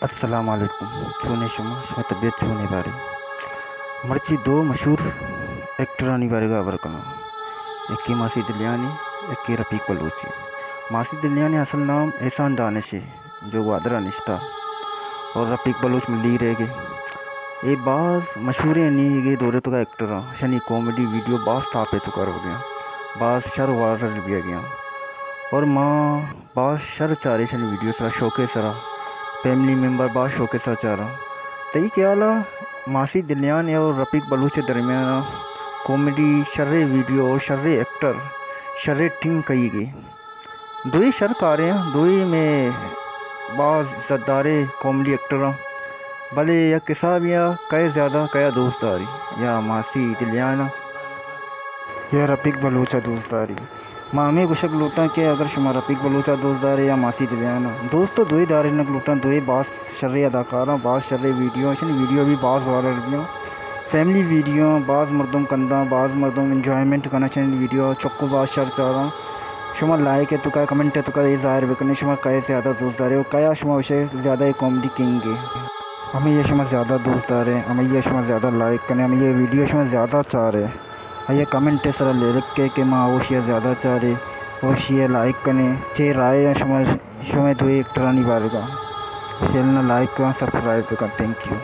السلام علیکم. چونے شما طبیعت چونے بارے مرچی دو مشہور ایکٹرانی بارے کا برکنا ایک کی ماسی دلیانی ایک کی رفیق بلوچی. ماسی دلیانی اصل نام احسان دانش ہے جو گوادر نشتہ اور رفیق بلوچ ملی رہ گئے. یہ بعض مشہور نہیں گئے دورے تو کا ایکٹر شنی کامیڈی ویڈیو بعض ٹاپے تو کر ہو گیا بعض شر وارر بھی گیا اور ماں بعض شر چارے شنی ویڈیو سرا شوکے سرا فیملی ممبر بعض شوکے سرا چارا تئی کیا ماسی دلیان اور رفیق بلوچ کے درمیان کامیڈی شر ویڈیو اور شر ایکٹر شر ٹیم کہی گئی. دوئی شر کارے ہیں دوئی میں بعض عزتدارے کامیڈی ایکٹر بھلے یا کساب یا کئے زیادہ کیا دوستداری یا ماسی دلیان یا رفیق بلوچا دوستداری. ماں ہمیں گشک لوٹاں کہ اگر شما رفیق بلوچا دوستدار یا ماسی دلیان دوست تو دوئی دارے نک لوٹاں دوئی بعض شر اداکاراں بعض شر ویڈیو ویڈیو بھی بعض وائرل بھی فیملی ویڈیو بعض مردم کندہ بعض مردم انجوائمنٹ کرنا چاہیں ویڈیو چکو بعض شر چاراں شما لائک ہے تو کا کمنٹ ہے تو کا یہ ظاہر بکنے شما کئے زیادہ دوستدار ہو کیا شما اسے زیادہ کامیڈی کنگ ہے ہمیں یہ شما زیادہ دوستدار ہیں ہمیں یہ شما زیادہ لائک کرنے ہمیں یہ ویڈیو شما زیادہ چاہ رہے یہ کمنٹ ہے سر لے رکھ کے ماں وہ شیئر زیادہ چاہ رہے وہ شیئر لائک کرنے چھ رائے ہیں شما دو ایک ٹرانی بارے کا چینل لائک کریں سبسکرائب کریں. Thank you.